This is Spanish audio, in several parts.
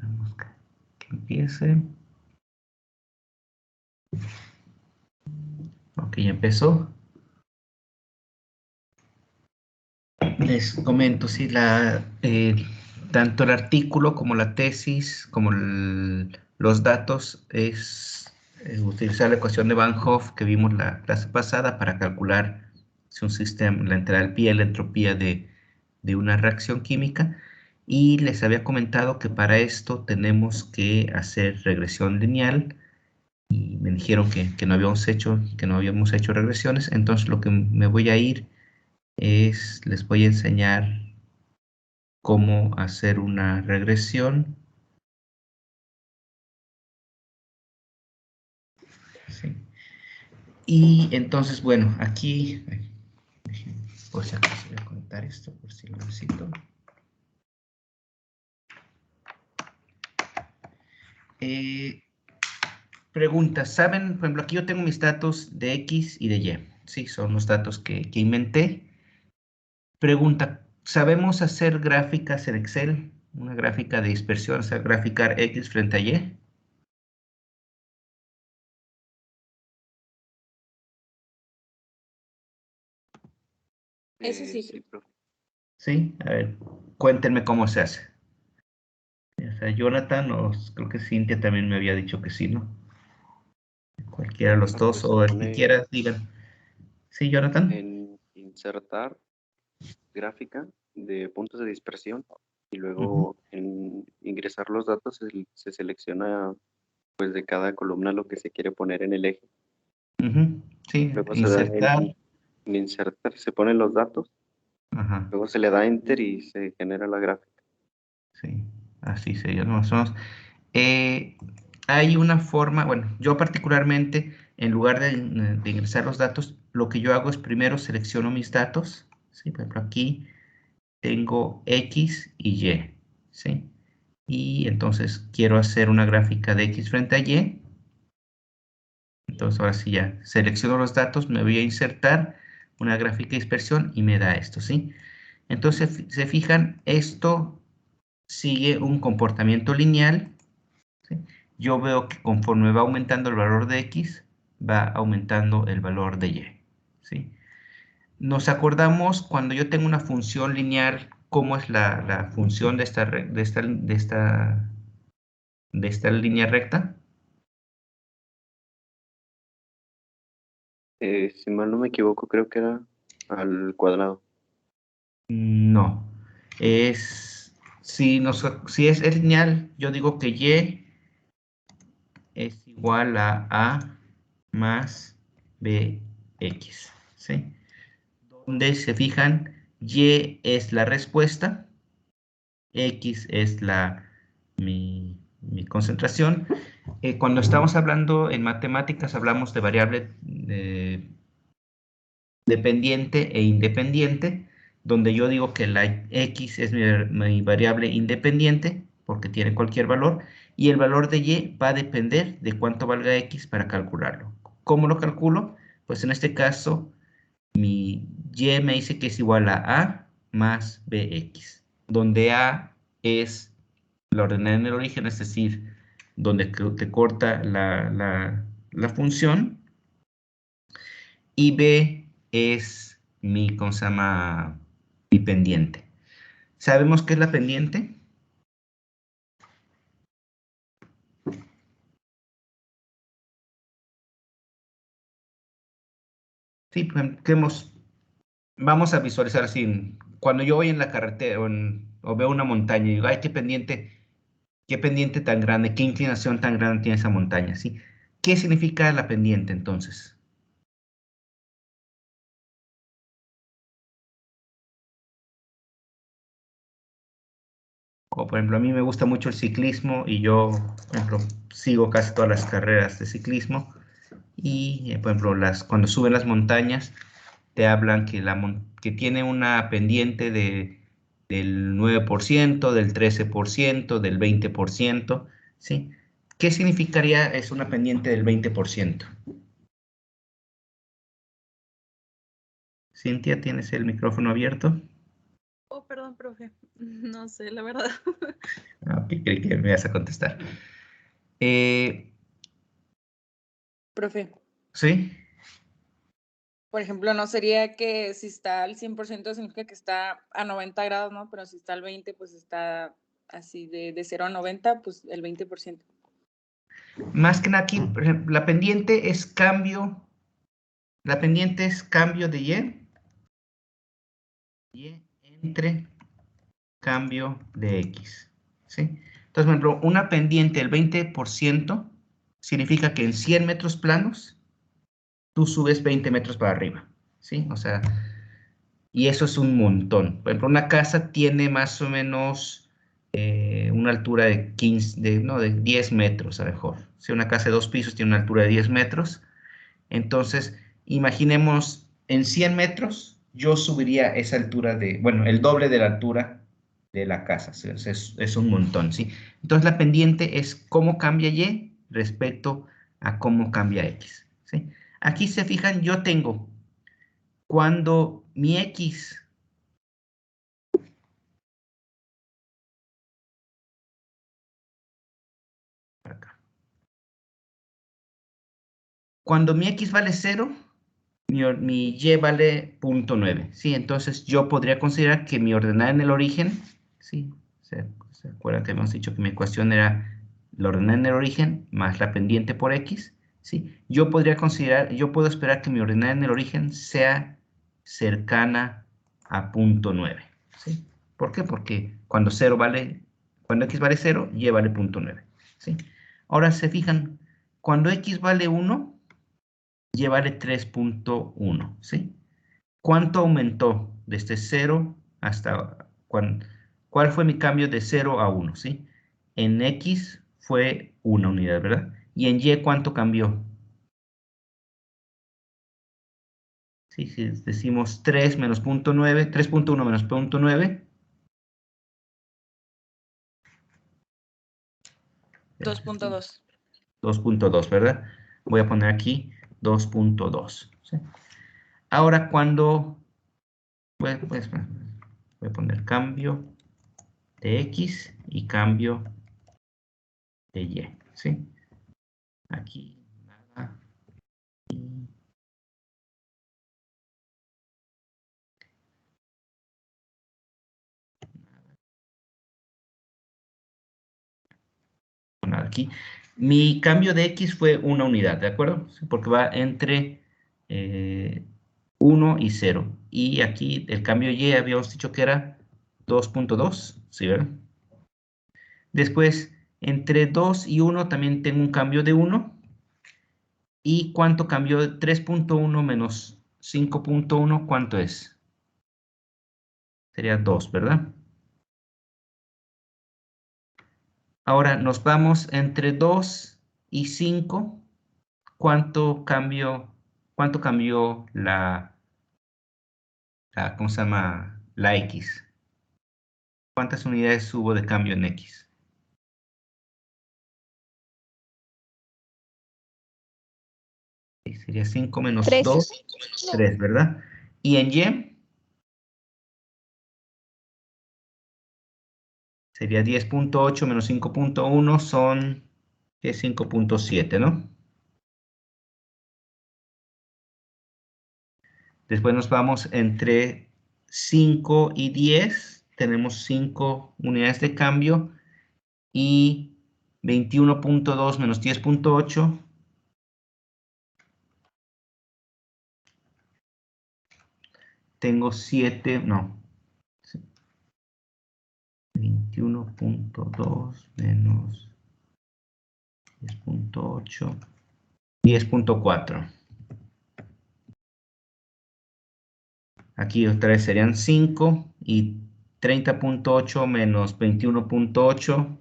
Esperamos que empiece. Ok, ya empezó. Les comento, sí, tanto el artículo como la tesis, como los datos, es utilizar la ecuación de Van Hoff que vimos la clase pasada para calcular si un sistema, la entalpía y la entropía de una reacción química. Y les había comentado que para esto tenemos que hacer regresión lineal. Y me dijeron que no habíamos hecho regresiones. Entonces lo que me voy a ir les voy a enseñar cómo hacer una regresión. Sí. Y entonces, bueno, aquí, por si acaso voy a conectar esto, por si lo necesito. Preguntas, ¿saben? Por ejemplo, aquí yo tengo mis datos de X y de Y. Sí, son los datos que inventé. Pregunta, ¿sabemos hacer gráficas en Excel? Una gráfica de dispersión, o sea, graficar X frente a Y. Eso sí. Sí, profe. Sí, a ver, cuéntenme cómo se hace. O sea, Jonathan, o creo que Cintia también me había dicho que sí, ¿no? Cualquiera de los dos, Pues se o el que pone quieras, digan. ¿Sí, Jonathan? en insertar gráfica de puntos de dispersión y Ujú, luego en ingresar los datos se selecciona pues de cada columna lo que se quiere poner en el eje. ujú, sí, Luego se da insertar. en insertar, se ponen los datos, Ajá, luego se le da enter y se genera la gráfica. sí, así sería, ¿no? Eh, hay una forma, bueno, yo particularmente, en lugar de ingresar los datos, lo que yo hago es primero selecciono mis datos, ¿sí? Por ejemplo, aquí tengo X y Y, ¿sí? Y entonces quiero hacer una gráfica de X frente a Y. Entonces ahora sí ya selecciono los datos, me voy a insertar una gráfica de dispersión y me da esto, ¿sí? Entonces, se fijan, esto sigue un comportamiento lineal, ¿sí? Yo veo que conforme va aumentando el valor de X, va aumentando el valor de Y, ¿sí? Nos acordamos cuando yo tengo una función lineal, cómo es la función de esta línea recta. Si mal no me equivoco, creo que era al cuadrado. No. Si es lineal, yo digo que Y es igual a A más BX, ¿sí? Donde se fijan, Y es la respuesta, X es mi concentración. Cuando estamos hablando en matemáticas, hablamos de variable dependiente e independiente, donde yo digo que la X es mi variable independiente, porque tiene cualquier valor, y el valor de Y va a depender de cuánto valga X para calcularlo. ¿Cómo lo calculo? Pues en este caso, mi Y me dice que es igual a A más BX, donde A es la ordenada en el origen, es decir, donde te corta la función, y B es ¿cómo se llama? Mi pendiente. ¿Sabemos qué es la pendiente? Sí, vamos a visualizar así, cuando yo voy en la carretera o veo una montaña y digo, ay, qué pendiente tan grande, qué inclinación tan grande tiene esa montaña, ¿sí? ¿Qué significa la pendiente entonces? O por ejemplo, a mí me gusta mucho el ciclismo y yo, por ejemplo, sigo casi todas las carreras de ciclismo y, por ejemplo, cuando suben las montañas, te hablan que tiene una pendiente del 9%, del 13%, del 20%, ¿sí? ¿Qué significaría es una pendiente del 20%? Cintia, ¿tienes el micrófono abierto? Oh, perdón, profe. No sé, la verdad. Ok, creí que me ibas a contestar. Profe, ¿Sí? por ejemplo, no sería que si está al 100% significa que está a 90 grados, ¿no? Pero si está al 20, pues está así de 0 a 90, pues el 20%. Más que nada aquí, por ejemplo, la pendiente es cambio de y entre cambio de X, ¿sí? Entonces, por ejemplo, una pendiente del 20% significa que en 100 metros planos tú subes 20 metros para arriba, ¿sí? O sea, y eso es un montón. Por ejemplo, una casa tiene más o menos una altura de 15, no, de 10 metros a lo mejor. Si una casa de 2 pisos tiene una altura de 10 metros, entonces imaginemos en 100 metros, yo subiría esa altura de, bueno, el doble de la altura de la casa. Es un montón, ¿sí? Entonces la pendiente es cómo cambia Y respecto a cómo cambia X, ¿sí? Aquí se fijan, yo tengo cuando mi X acá. Cuando mi X vale 0, mi Y vale 0.9, ¿sí? Entonces yo podría considerar que mi ordenada en el origen, ¿sí? ¿Se acuerdan que hemos dicho que mi ecuación era la ordenada en el origen más la pendiente por X? ¿Sí? Yo puedo esperar que mi ordenada en el origen sea cercana a 0.9, ¿sí? ¿Por qué? Porque cuando X vale 0, Y vale 0.9, ¿sí? Ahora se fijan, cuando X vale 1, Y vale 3.1, ¿sí? ¿Cuánto aumentó desde 0 hasta cuál fue mi cambio de 0 a 1, ¿sí? En X fue una unidad, ¿verdad? Y en Y, ¿cuánto cambió? Sí, si decimos 3 menos 0.9, 3.1 menos 0.9. 2.2. 2.2, ¿verdad? Voy a poner aquí 2.2, ¿sí? Ahora pues, voy a poner cambio de X y cambio de Y, ¿sí? Aquí, nada. Nada aquí. Mi cambio de X fue una unidad, ¿de acuerdo? Sí, porque va entre 1 y 0. Y aquí el cambio Y habíamos dicho que era 2.2, ¿sí, verdad? Después, entre 2 y 1 también tengo un cambio de 1. ¿Y cuánto cambió? 3.1 menos 5.1, ¿cuánto es? Sería 2, ¿verdad? Ahora nos vamos entre 2 y 5. ¿Cuánto cambió ¿cómo se llama? La X? ¿Cuántas unidades hubo de cambio en X? Sí, sería 5 menos 3. 2, 3, ¿verdad? Y en Y sería 10.8 menos 5.1 son 5.7, ¿no? Después nos vamos entre 5 y 10. Tenemos 5 unidades de cambio. Y 21.2 menos 10.8. Tengo 7, no. 21.2 menos 10.8. 10.4. Aquí otra vez serían 5 y 30.8 menos 21.8.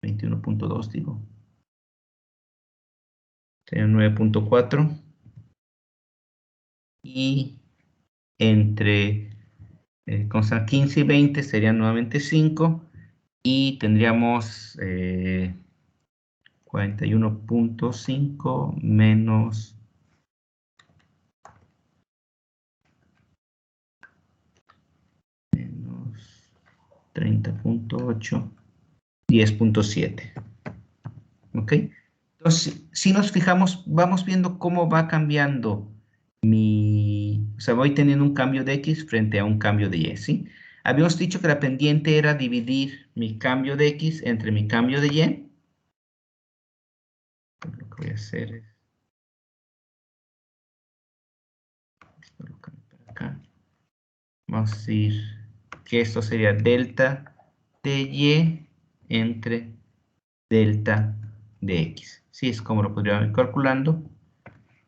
21.2 digo. Sería 9.4. Y entre 15 y 20 serían nuevamente 5. Y tendríamos 41.5 menos 30.8, 10.7. ¿Ok? Entonces, si nos fijamos, vamos viendo cómo va cambiando o sea, voy teniendo un cambio de X frente a un cambio de Y, ¿sí? Habíamos dicho que la pendiente era dividir mi cambio de X entre mi cambio de Y. Lo que voy a hacer es colocar para acá. Vamos a decir que esto sería delta de Y entre delta de X. Sí, es como lo podríamos ir calculando.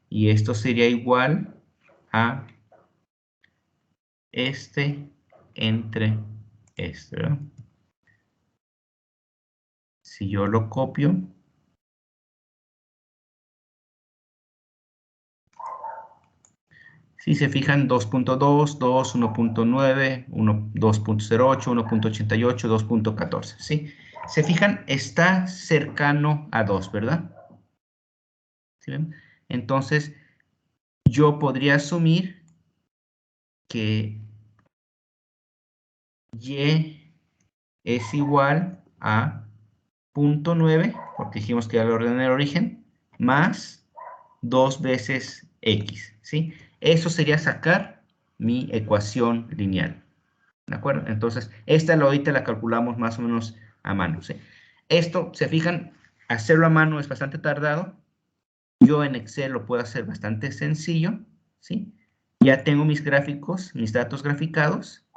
Y esto sería igual a este entre este, ¿verdad? Si yo lo copio, si se fijan, 2.2, 2, 1.9, 2.08, 1.88, 2.14, ¿sí? Se fijan, está cercano a 2, ¿verdad? ¿Sí ven? Entonces, yo podría asumir que Y es igual a 0.9, porque dijimos que era el orden del origen, más 2 veces X, ¿sí? Eso sería sacar mi ecuación lineal, ¿de acuerdo? Entonces, esta ahorita la calculamos más o menos a mano, ¿sí? Esto, se fijan, hacerlo a mano es bastante tardado. Yo en Excel lo puedo hacer bastante sencillo, ¿sí? Ya tengo mis gráficos, mis datos graficados.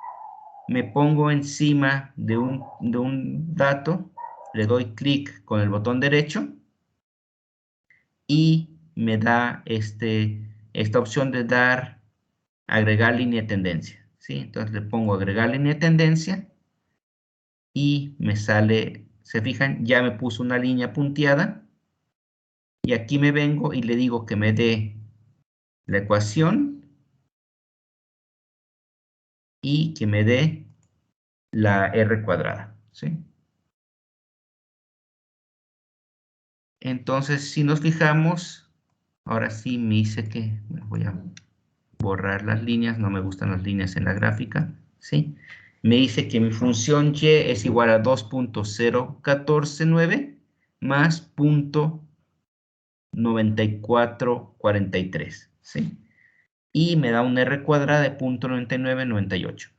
Me pongo encima de un dato, le doy clic con el botón derecho y me da esta opción de agregar línea de tendencia, ¿sí? Entonces le pongo agregar línea de tendencia y me sale, se fijan, ya me puso una línea punteada y aquí me vengo y le digo que me dé la ecuación y que me dé la R cuadrada, ¿sí? Entonces, si nos fijamos, ahora sí me dice que, bueno, voy a borrar las líneas, no me gustan las líneas en la gráfica, ¿sí? Me dice que mi función Y es igual a 2.0149 más 0.9443, ¿sí? Y me da un R cuadrada de 0.9998.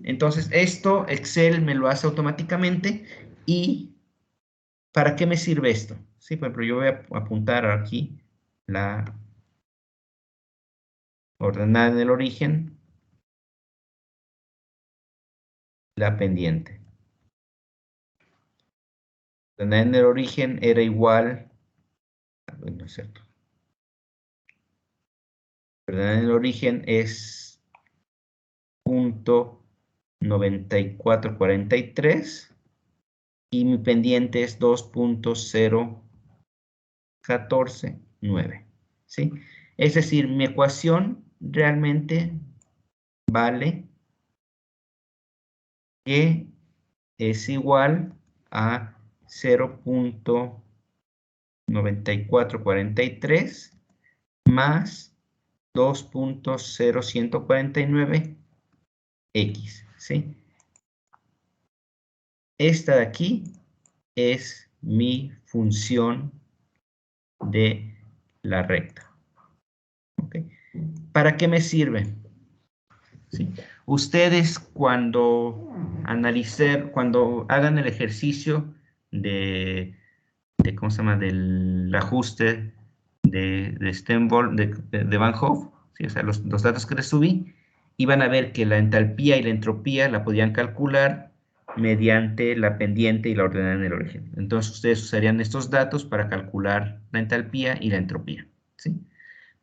Entonces, esto Excel me lo hace automáticamente. ¿Y para qué me sirve esto? Sí, por ejemplo, yo voy a apuntar aquí la ordenada en el origen, la pendiente. La ordenada en el origen era igual, no es cierto. La ordenada en el origen es 0.9443 y mi pendiente es 2.0149, ¿sí? Es decir, mi ecuación realmente vale que es igual a 0.9443 más 2.0149x, ¿sí? Esta de aquí es mi función de la recta. ¿Okay? ¿Para qué me sirve? ¿Sí? Ustedes cuando cuando hagan el ejercicio ¿cómo se llama? Del ajuste de Sternbol, de Van Hoff, ¿sí? O sea, los datos que les subí, iban a ver que la entalpía y la entropía la podían calcular mediante la pendiente y la ordenada en el origen. Entonces ustedes usarían estos datos para calcular la entalpía y la entropía, ¿sí?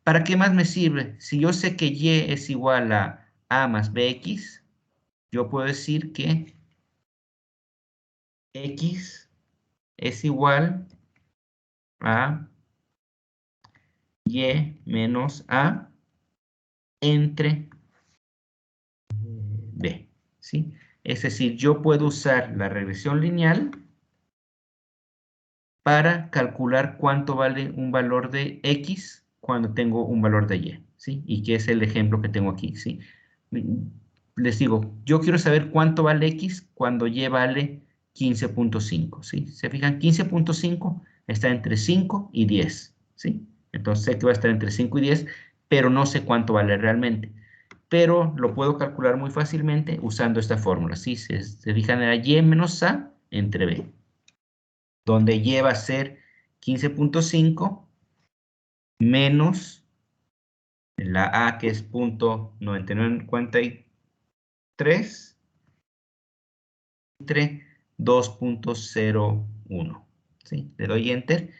¿Para qué más me sirve? Si yo sé que Y es igual a más BX, yo puedo decir que X es igual a Y menos A entre B, ¿sí? Es decir, yo puedo usar la regresión lineal para calcular cuánto vale un valor de X cuando tengo un valor de Y, ¿sí? Y que es el ejemplo que tengo aquí, ¿sí? les digo, yo quiero saber cuánto vale X cuando Y vale 15.5, ¿sí? ¿Se fijan? 15.5 está entre 5 y 10, ¿sí? Entonces sé que va a estar entre 5 y 10, pero no sé cuánto vale realmente. Pero lo puedo calcular muy fácilmente usando esta fórmula, ¿sí? Se fijan, era Y menos A entre B, donde Y va a ser 15.5 menos la A, que es .9943, entre 2.01, ¿sí? Le doy Enter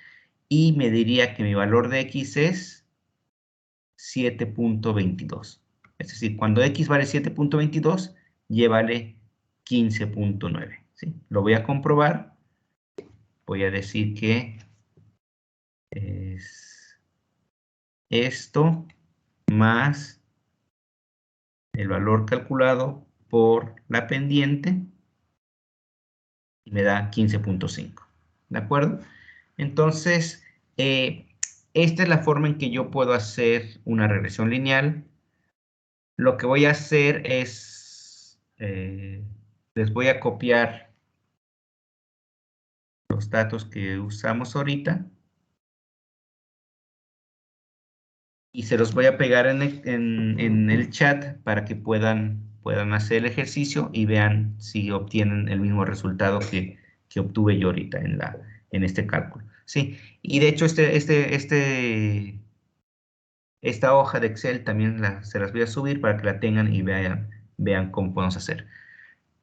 y me diría que mi valor de X es 7.22. Es decir, cuando X vale 7.22, Y vale 15.9, ¿sí? Lo voy a comprobar. Voy a decir que es esto más el valor calculado por la pendiente y me da 15.5. ¿De acuerdo? Entonces, esta es la forma en que yo puedo hacer una regresión lineal. Lo que voy a hacer es, les voy a copiar los datos que usamos ahorita y se los voy a pegar en el chat para que puedan hacer el ejercicio y vean si obtienen el mismo resultado que obtuve yo ahorita en este cálculo. Sí, y de hecho esta hoja de Excel también se las voy a subir para que la tengan y vean cómo podemos hacer.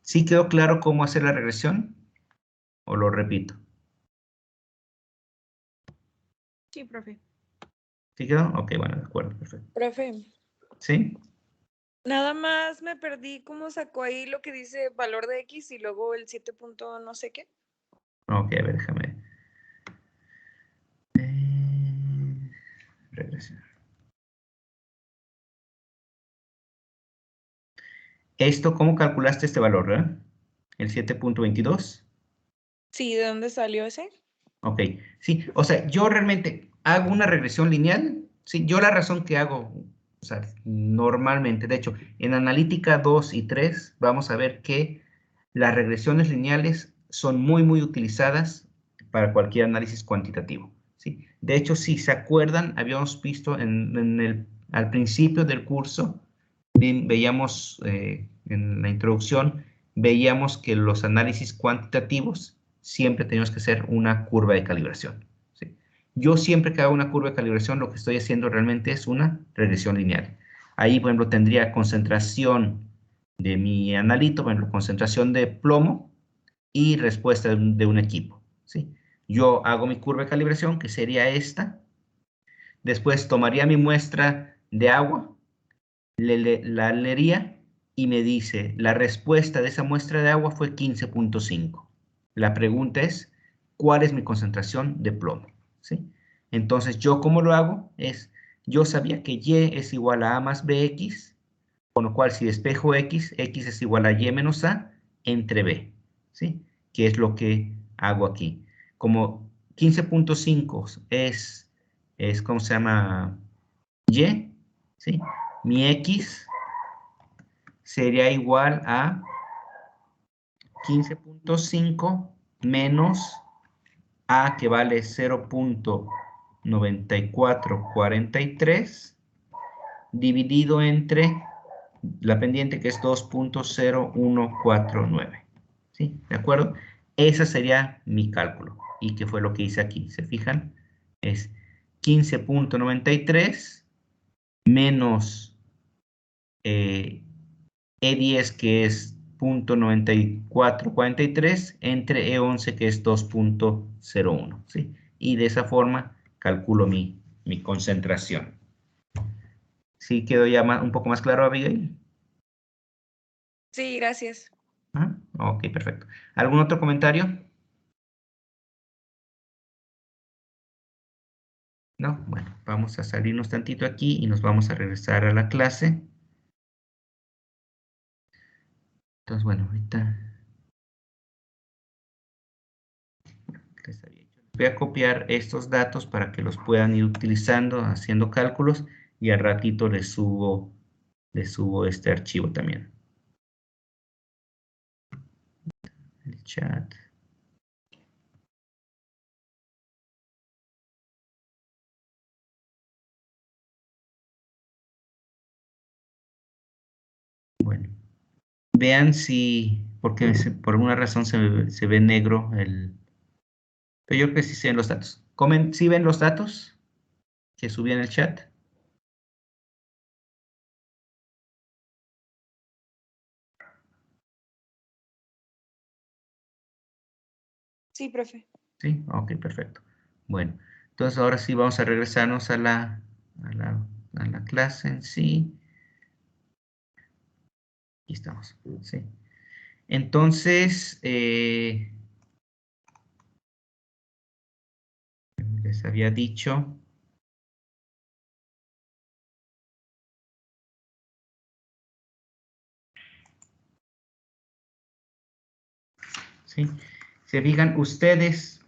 ¿Sí quedó claro cómo hacer la regresión? ¿O lo repito? Sí, profe. ¿Sí quedó? Ok, bueno, de acuerdo, perfecto. Profe, ¿Sí? nada más me perdí cómo sacó ahí lo que dice valor de X y luego el 7 punto no sé qué. Ok, a ver, déjame. Regresión. Esto, ¿cómo calculaste este valor, verdad? El 7.22. Sí, ¿de dónde salió ese? Ok, sí, o sea, yo realmente hago una regresión lineal. Sí, yo la razón que hago, o sea, normalmente, de hecho, en analítica 2 y 3 vamos a ver que las regresiones lineales son muy utilizadas para cualquier análisis cuantitativo, ¿sí? De hecho, si se acuerdan, habíamos visto al principio del curso, veíamos en la introducción, veíamos que los análisis cuantitativos siempre tenemos que hacer una curva de calibración, ¿sí? Yo siempre que hago una curva de calibración, lo que estoy haciendo realmente es una regresión lineal. Ahí, por ejemplo, tendría concentración de mi analito, por ejemplo, concentración de plomo y respuesta de un equipo, ¿sí? Yo hago mi curva de calibración, que sería esta. Después tomaría mi muestra de agua, la leería y me dice, la respuesta de esa muestra de agua fue 15.5. La pregunta es, ¿cuál es mi concentración de plomo? ¿Sí? Entonces, ¿yo cómo lo hago? Yo sabía que Y es igual a A más BX, con lo cual si despejo X, X es igual a Y menos A entre B, ¿sí? Que es lo que hago aquí. Como 15.5 ¿cómo se llama? Y, ¿sí? Mi X sería igual a 15.5 menos A, que vale 0.9443, dividido entre la pendiente, que es 2.0149. ¿Sí? ¿De acuerdo? Ese sería mi cálculo. ¿Y qué fue lo que hice aquí? ¿Se fijan? Es 15.93 menos E10, que es 0.9443, entre E11, que es 2.01, ¿sí? Y de esa forma calculo mi concentración. ¿Sí quedó ya un poco más claro, Abigail? Sí, gracias. ¿Ah? Ok, perfecto. ¿Algún otro comentario? No, bueno, vamos a salirnos tantito aquí y nos vamos a regresar a la clase. Entonces, bueno, ahorita les había hecho. Voy a copiar estos datos para que los puedan ir utilizando, haciendo cálculos, y al ratito les subo este archivo también. chat. Bueno, vean si, porque por alguna razón se ve negro el... Pero yo creo que sí se ven los datos. ¿Sí ven los datos que subí en el chat? Sí, profe. Sí, ok, perfecto. Bueno, entonces ahora sí vamos a regresarnos a la clase en sí. Aquí estamos, sí. Entonces, les había dicho... ¿Sí? Se fijan, ustedes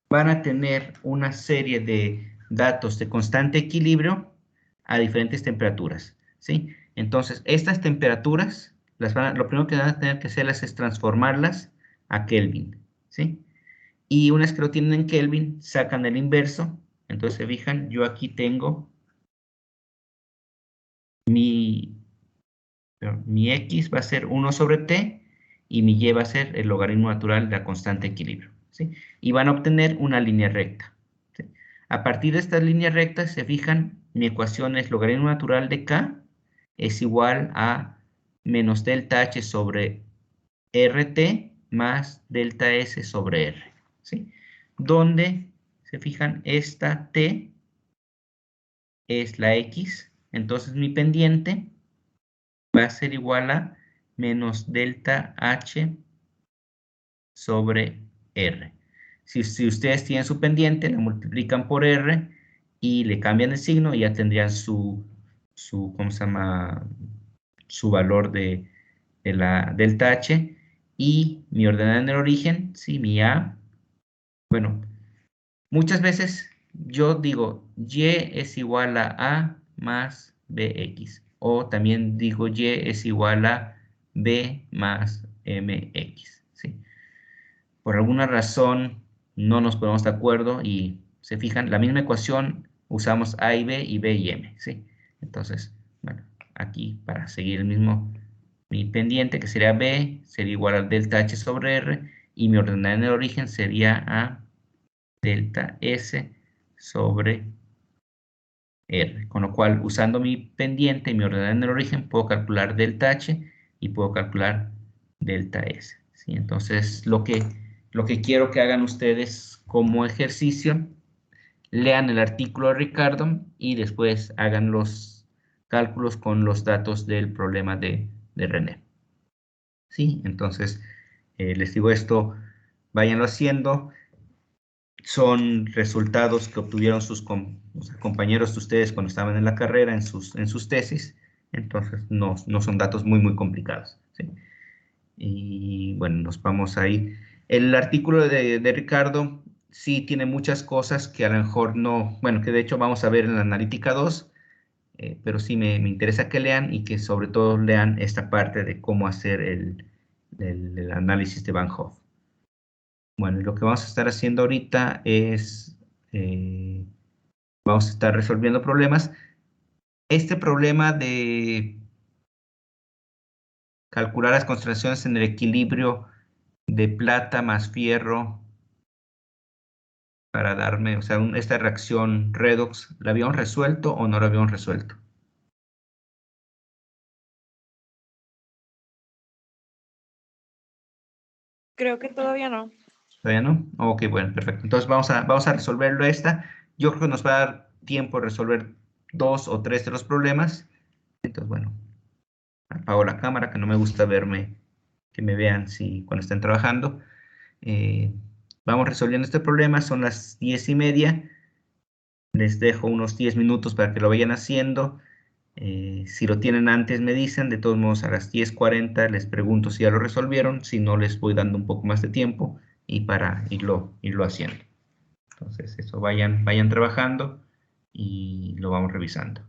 van a tener una serie de datos de constante equilibrio a diferentes temperaturas, ¿sí? Entonces, estas temperaturas, lo primero que van a tener que hacerlas es transformarlas a Kelvin, ¿sí? Y una vez que lo tienen en Kelvin, sacan el inverso. Entonces, se fijan, yo aquí tengo mi X va a ser 1 sobre T y mi Y va a ser el logaritmo natural de la constante de equilibrio, ¿sí? Y van a obtener una línea recta, ¿sí? A partir de estas líneas rectas, se fijan, mi ecuación es logaritmo natural de K es igual a menos delta H sobre RT más delta S sobre R, ¿sí? Donde, se fijan, esta T es la X, entonces mi pendiente va a ser igual a menos delta H sobre R. Si ustedes tienen su pendiente, la multiplican por R y le cambian el signo y ya tendrían ¿cómo se llama? Su valor de la delta H. Y mi ordenada en el origen, sí, mi A. Bueno, muchas veces yo digo Y es igual a A más BX. O también digo Y es igual a B más MX, ¿sí? Por alguna razón no nos ponemos de acuerdo y se fijan, la misma ecuación usamos A y B y M, ¿sí? Entonces, bueno, aquí para seguir mi pendiente que sería B, sería igual a delta H sobre R y mi ordenada en el origen sería A delta S sobre R. Con lo cual, usando mi pendiente y mi ordenada en el origen, puedo calcular delta H y puedo calcular delta S, ¿sí? Entonces, lo que quiero que hagan ustedes como ejercicio, lean el artículo de Ricardo y después hagan los cálculos con los datos del problema de René. ¿Sí? Entonces, les digo esto, váyanlo haciendo. Son resultados que obtuvieron o sea, compañeros de ustedes cuando estaban en la carrera, en sus tesis. Entonces, no son datos muy complicados, ¿sí? Y bueno, nos vamos ahí. El artículo de Ricardo sí tiene muchas cosas que a lo mejor no, bueno, que de hecho vamos a ver en la analítica 2, pero sí me interesa que lean y que sobre todo lean esta parte de cómo hacer el análisis de Van Hoff. Bueno, y lo que vamos a estar haciendo ahorita es, vamos a estar resolviendo problemas. Este problema de calcular las concentraciones en el equilibrio de plata más fierro para darme, o sea, esta reacción redox, ¿la habíamos resuelto o no la habíamos resuelto? Creo que todavía no. ¿Todavía no? Ok, bueno, perfecto. Entonces vamos a resolverlo esta. Yo creo que nos va a dar tiempo de resolver 2 o 3 de los problemas. Entonces, bueno, apago la cámara, que no me gusta que me vean cuando estén trabajando. Vamos resolviendo este problema, son las 10:30. Les dejo unos 10 minutos para que lo vayan haciendo. Si lo tienen antes me dicen, de todos modos a las 10:40 les pregunto si ya lo resolvieron, si no les voy dando un poco más de tiempo y para irlo haciendo. Entonces eso, vayan trabajando y lo vamos revisando.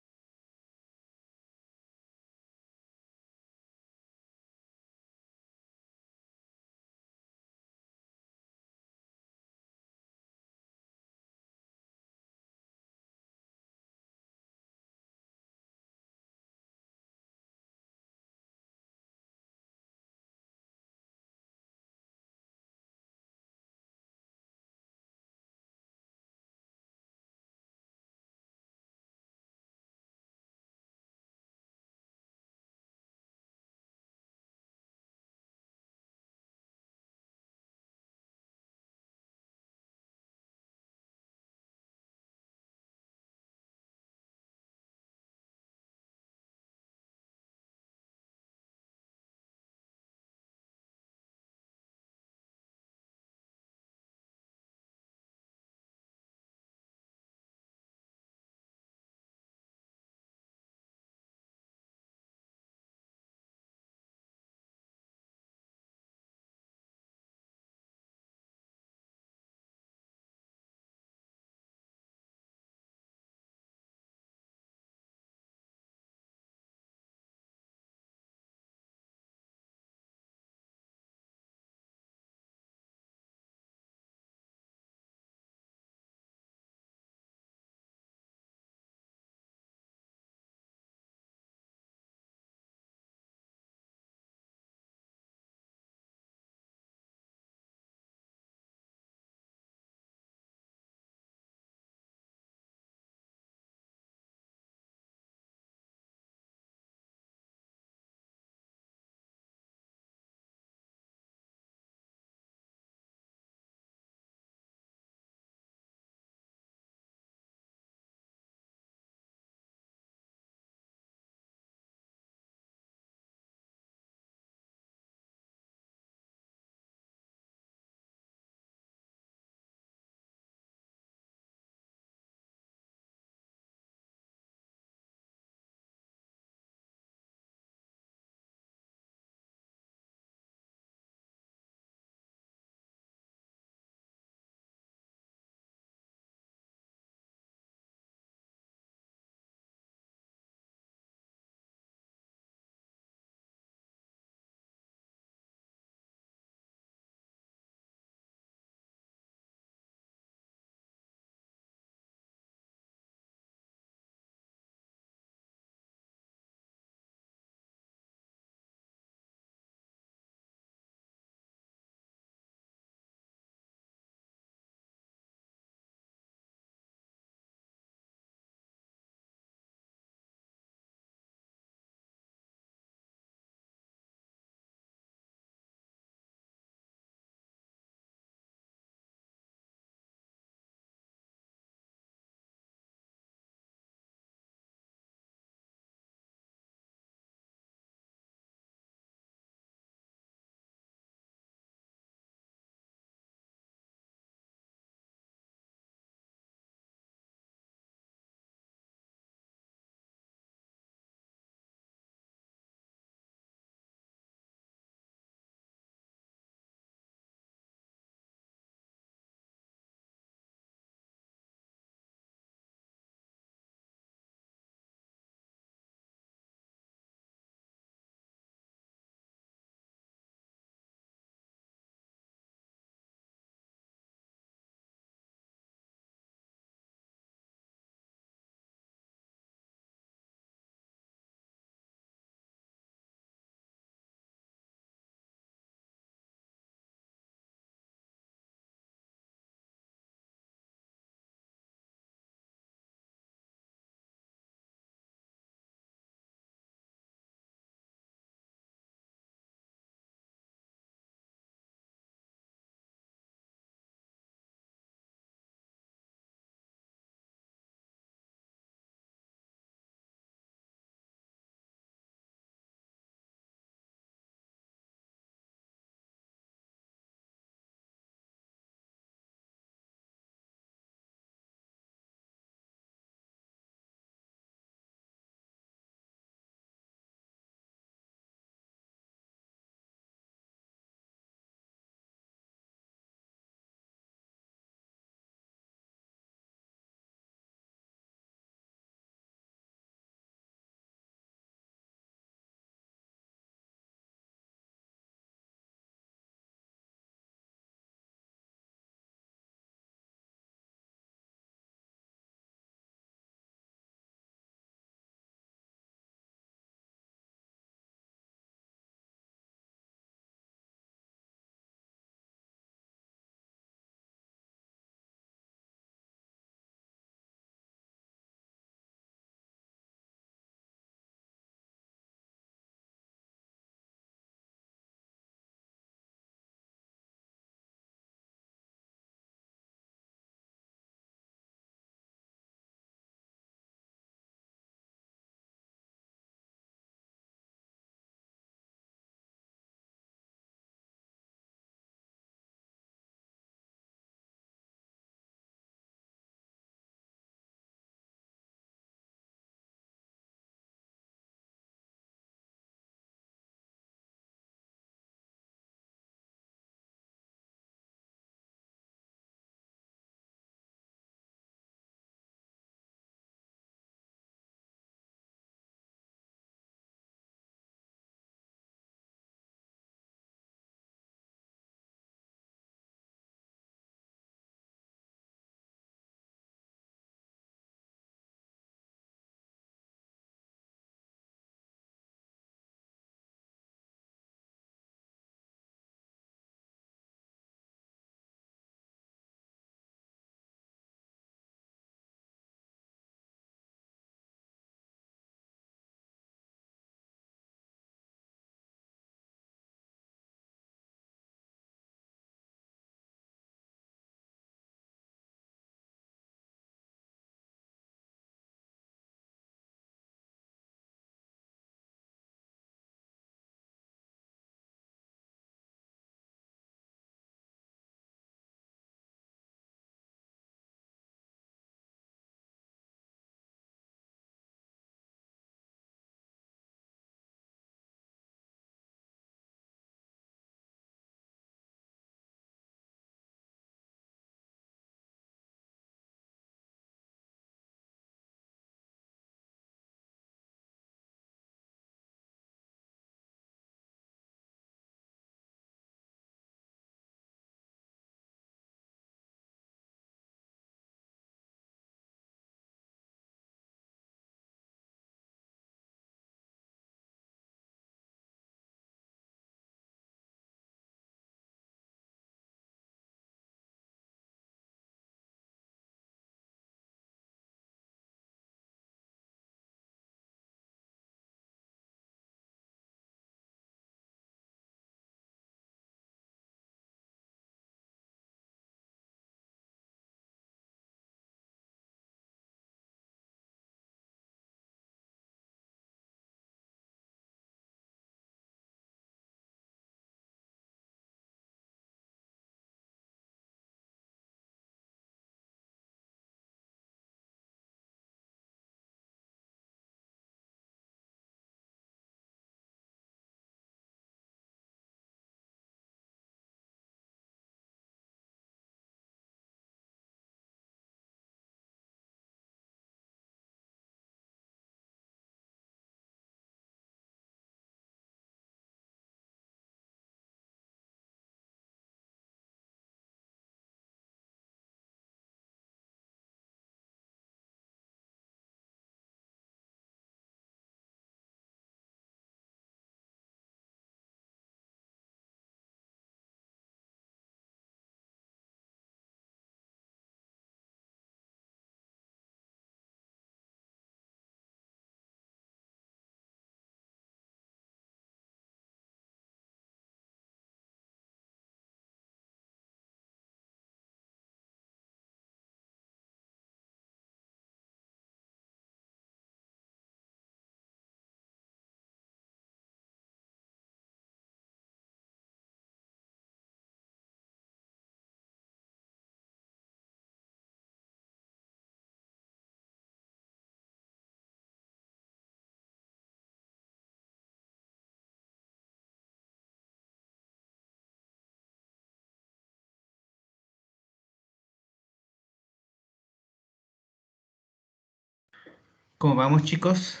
¿Cómo vamos, chicos?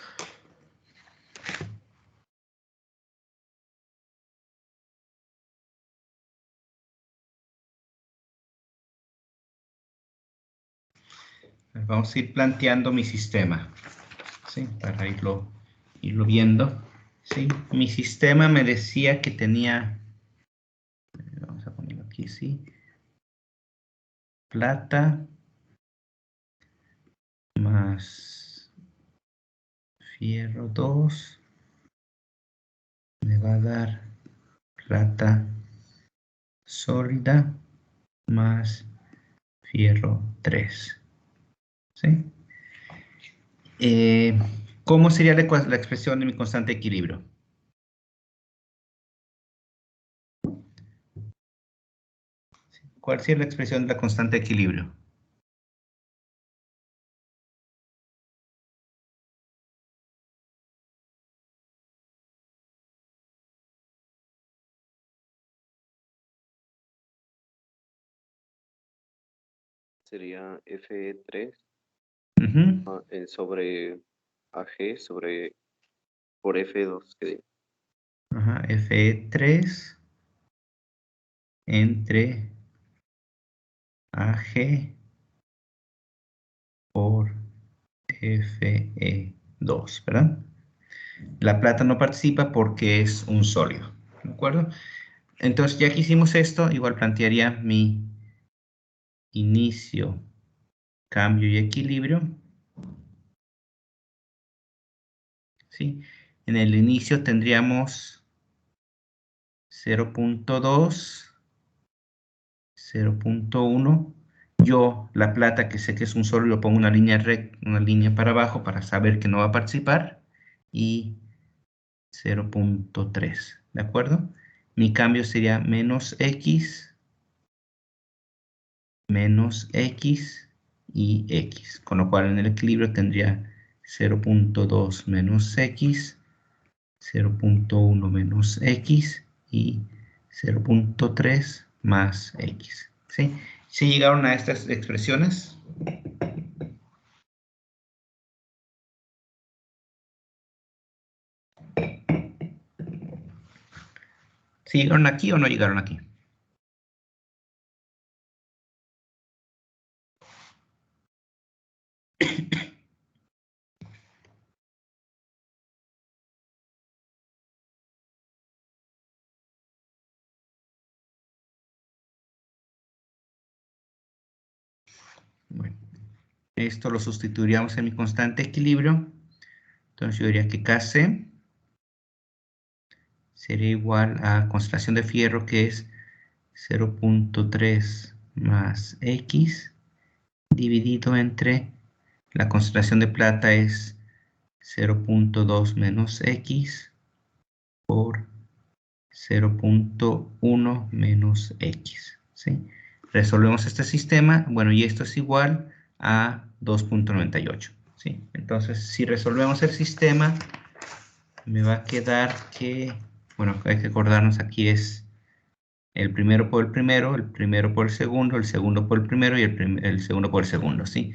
Vamos a ir planteando mi sistema, ¿sí? Para irlo viendo, ¿sí? Mi sistema me decía que tenía, vamos a ponerlo aquí, ¿sí? Plata más fierro 2 me va a dar plata sólida más fierro 3, ¿sí? ¿Cómo sería la expresión de mi constante de equilibrio? ¿Cuál sería la expresión de la constante de equilibrio? Sería Fe3 Ujú. sobre AG por F2, que Ajá, Fe3 entre AG por Fe2, ¿verdad? La plata no participa porque es un sólido, ¿de acuerdo? Entonces, ya que hicimos esto, igual plantearía mi inicio, cambio y equilibrio, ¿sí? En el inicio tendríamos 0.2, 0.1. Yo, la plata, que sé que es un sólido, pongo una línea recta, una línea para abajo para saber que no va a participar. Y 0.3, ¿de acuerdo? Mi cambio sería menos X y X, con lo cual en el equilibrio tendría 0.2 menos X, 0.1 menos X y 0.3 más X, ¿sí? ¿Sí llegaron a estas expresiones? ¿Sí llegaron aquí o no llegaron aquí? Bueno, esto lo sustituiríamos en mi constante de equilibrio. Entonces yo diría que Kc sería igual a concentración de fierro, que es 0.3 más X dividido entre la concentración de plata es 0.2 menos X por 0.1 menos X, ¿sí? Resolvemos este sistema, bueno, y esto es igual a 2.98, ¿sí? Entonces, si resolvemos el sistema, me va a quedar que, bueno, hay que acordarnos, aquí es el primero por el primero por el segundo por el primero y el segundo por el segundo, ¿sí?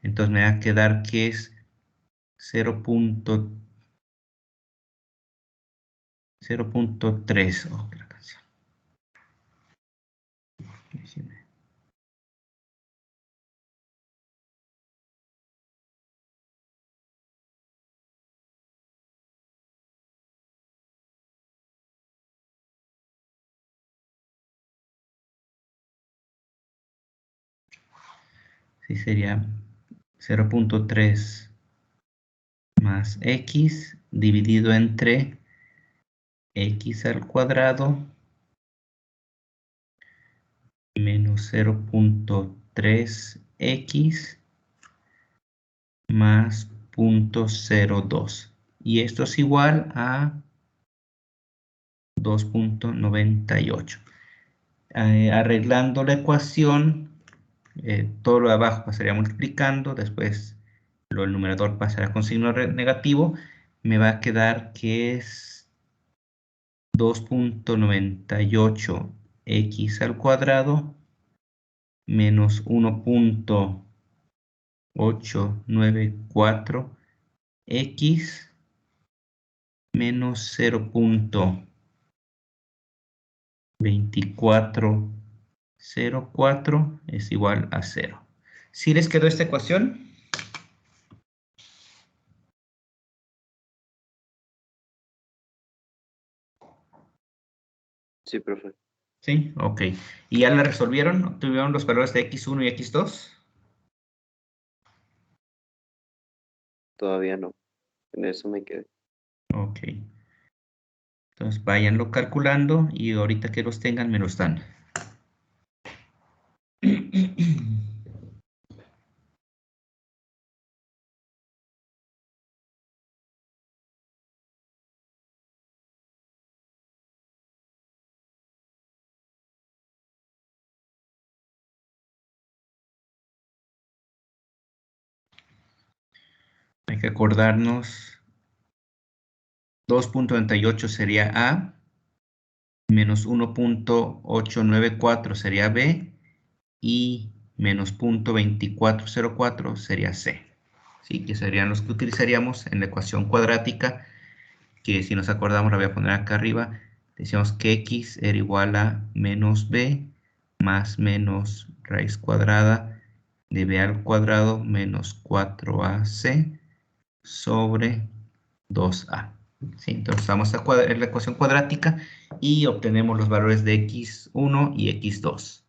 Entonces me va a quedar que es 0.3. Oh, la canción. Sí, sería 0.3 más X dividido entre X al cuadrado menos 0.3X más 0.02. Y esto es igual a 2.98. Arreglando la ecuación, todo lo de abajo pasaría multiplicando, después el numerador pasará con signo negativo, me va a quedar que es 2.98x al cuadrado menos 1.894 x menos 0.2404 es igual a 0. ¿Sí les quedó esta ecuación? Sí, profe. Sí, ok. ¿Y ya la resolvieron? ¿Obtuvieron los valores de x1 y x2? Todavía no. En eso me quedé. Ok. Entonces váyanlo calculando y ahorita que los tengan me los dan. Hay que acordarnos, 2.98 sería A, menos 1.894 sería B y menos 0.2404 sería C. ¿Sí? Que serían los que utilizaríamos en la ecuación cuadrática, que si nos acordamos la voy a poner acá arriba. Decíamos que x era igual a menos b más menos raíz cuadrada de b al cuadrado menos 4ac sobre 2a. ¿Sí? Entonces vamos a la ecuación cuadrática y obtenemos los valores de x1 y x2.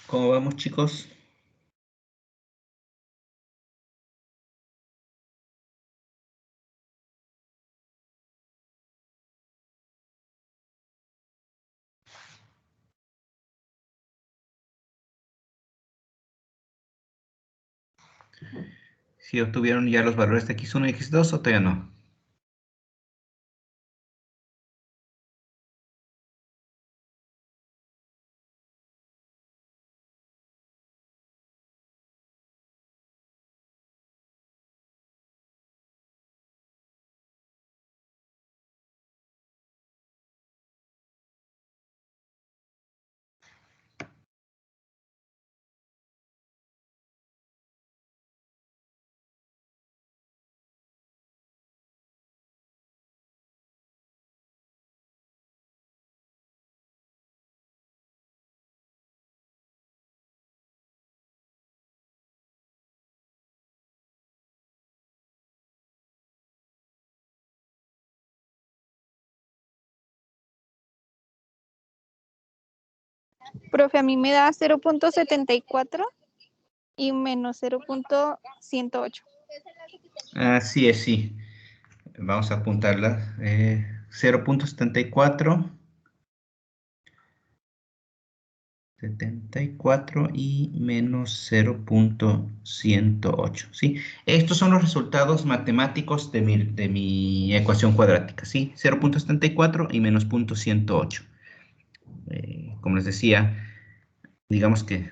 ¿Cómo vamos, chicos? ¿Sí obtuvieron ya los valores de x1 y x2 o todavía no? Profe, a mí me da 0.74 y menos 0.108. Así es, sí. Vamos a apuntarla. 0.74. 74 y menos 0.108, ¿sí? Estos son los resultados matemáticos de mi ecuación cuadrática, ¿sí? 0.74 y menos 0.108. Como les decía, digamos que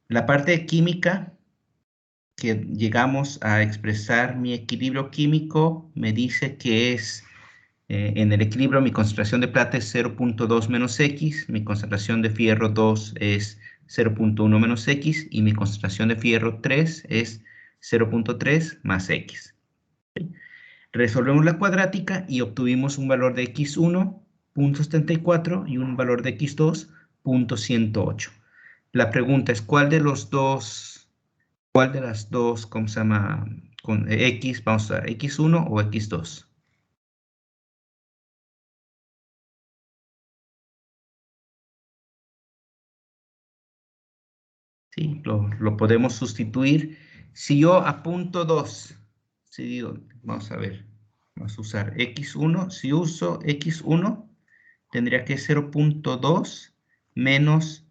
la parte de química que llegamos a expresar mi equilibrio químico me dice que es en el equilibrio mi concentración de plata es 0.2 menos X, mi concentración de fierro 2 es 0.1 menos X y mi concentración de fierro 3 es 0.3 más X. ¿Sí? Resolvemos la cuadrática y obtuvimos un valor de X1, 0.74 y un valor de X2, 0.108. La pregunta es, ¿cuál de las dos, ¿cómo se llama? Con X, vamos a usar X1 o X2. Sí, lo podemos sustituir. Si yo apunto 2, si digo, vamos a ver, vamos a usar X1. Si uso X1, tendría que 0.2 menos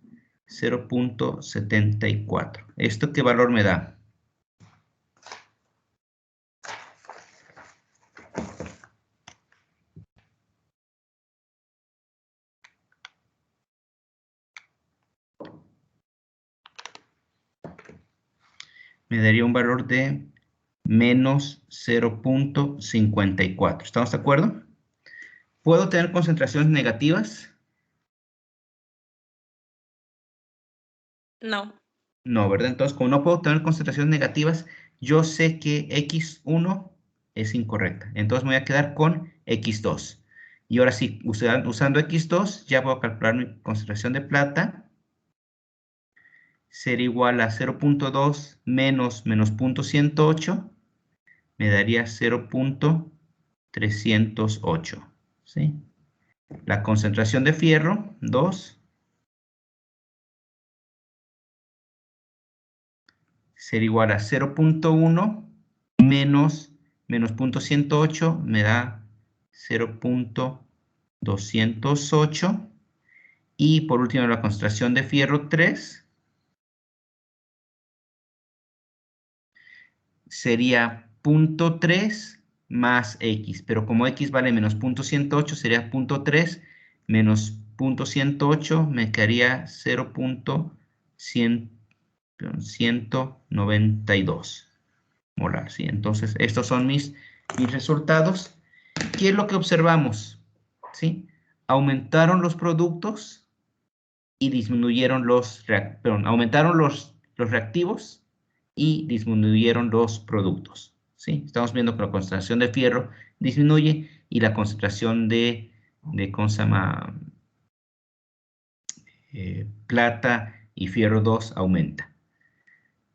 0.74. ¿Esto qué valor me da? Me daría un valor de menos 0.54. ¿Estamos de acuerdo? ¿Puedo tener concentraciones negativas? No. No, ¿verdad? Entonces, como no puedo tener concentraciones negativas, yo sé que X1 es incorrecta. Entonces me voy a quedar con X2. Y ahora sí, usando X2, ya puedo calcular mi concentración de plata. Será igual a 0.2 menos 0.108. Me daría 0.308. ¿Sí? La concentración de fierro, 2. Será igual a 0.1 menos 0.108 me da 0.208 y por último la concentración de fierro 3 sería 0.3 más X, pero como X vale menos 0.108 sería 0.3 menos 0.108 me quedaría 0.192 molar, ¿sí? Entonces, estos son mis resultados. ¿Qué es lo que observamos? ¿Sí? Aumentaron los productos y disminuyeron aumentaron los reactivos y disminuyeron los productos, ¿sí? Estamos viendo que la concentración de fierro disminuye y la concentración de ¿cómo se llama? Plata y fierro 2 aumenta.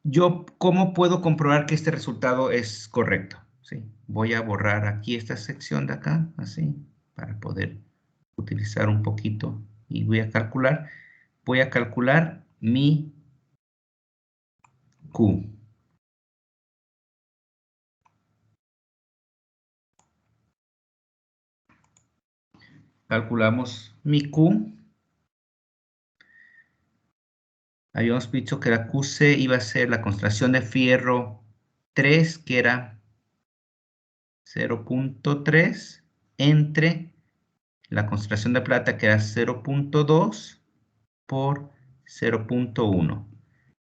Yo, ¿cómo puedo comprobar que este resultado es correcto? ¿Sí? Voy a borrar aquí esta sección de acá, así, para poder utilizar un poquito. Y voy a calcular mi Q. Calculamos mi Q. Habíamos dicho que la QC iba a ser la concentración de fierro 3, que era 0.3, entre la concentración de plata, que era 0.2, por 0.1.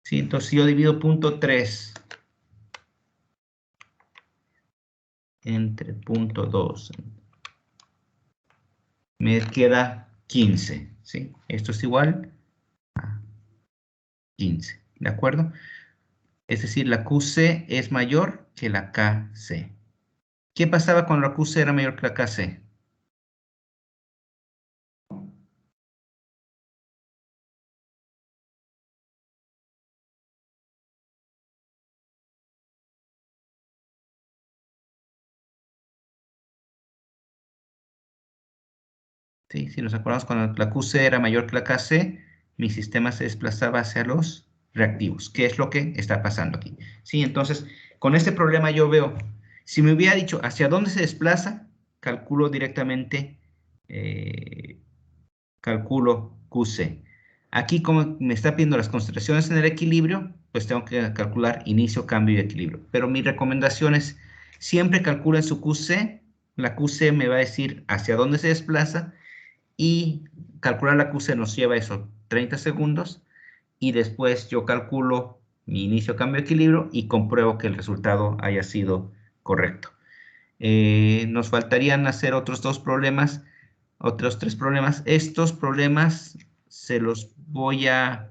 ¿Sí? Entonces, si yo divido 0.3 entre 0.2, me queda 15. ¿Sí? Esto es igual a 15. ¿De acuerdo? Es decir, la QC es mayor que la KC. ¿Qué pasaba cuando la QC era mayor que la KC? ¿sí? Si nos acordamos, cuando la QC era mayor que la KC, mi sistema se desplazaba hacia los reactivos. ¿Qué es lo que está pasando aquí? ¿Sí? Entonces, con este problema yo veo, si me hubiera dicho hacia dónde se desplaza, calculo directamente, calculo QC. Aquí, como me está pidiendo las concentraciones en el equilibrio, pues tengo que calcular inicio, cambio y equilibrio. Pero mi recomendación es, siempre calculen su QC. La QC me va a decir hacia dónde se desplaza, y calcular la QC nos lleva eso 30 segundos, y después yo calculo mi inicio, cambio, equilibrio y compruebo que el resultado haya sido correcto. Nos faltarían hacer otros dos problemas, otros tres problemas. Estos problemas se los voy a...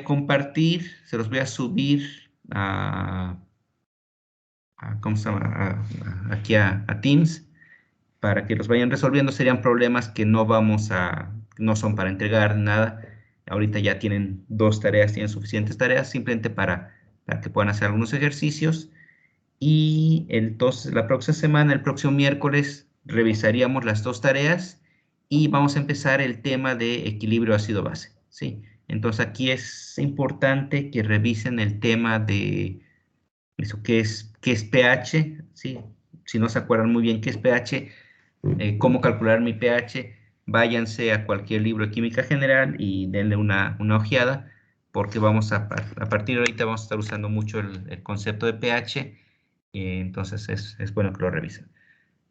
compartir, se los voy a subir ¿cómo se llama? Aquí a Teams, para que los vayan resolviendo. Serían problemas que no son para entregar nada. Ahorita ya tienen 2 tareas, tienen suficientes tareas, simplemente para que puedan hacer algunos ejercicios. Y entonces la próxima semana, el próximo miércoles, revisaríamos las 2 tareas y vamos a empezar el tema de equilibrio ácido-base, ¿sí? Entonces aquí es importante que revisen el tema de eso, qué es pH, ¿sí? Si no se acuerdan muy bien qué es pH, cómo calcular mi pH, váyanse a cualquier libro de química general y denle una ojeada, porque a partir de ahorita vamos a estar usando mucho el concepto de pH, entonces es bueno que lo revisen.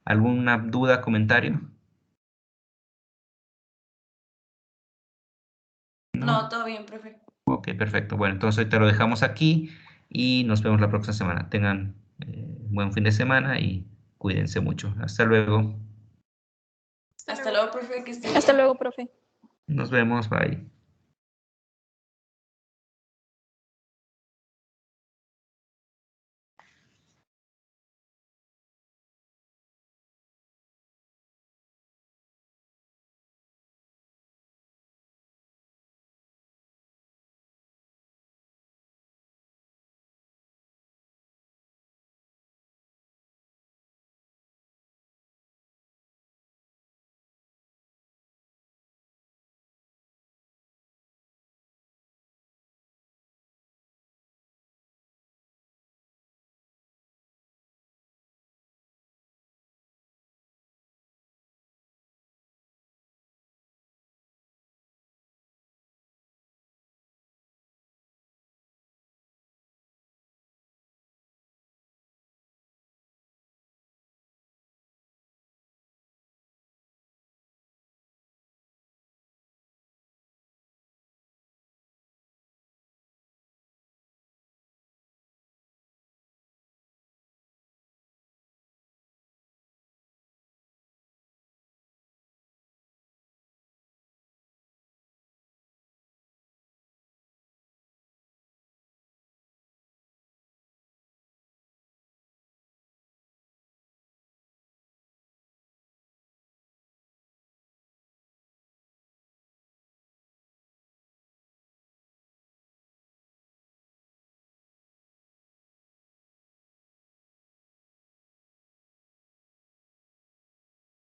¿Alguna duda, comentario? No, todo bien, profe. Ok, perfecto. Bueno, entonces ahorita lo dejamos aquí y nos vemos la próxima semana. Tengan buen fin de semana y cuídense mucho. Hasta luego. Hasta luego, profe, que esté Hasta bien. luego, profe. Nos vemos. Bye.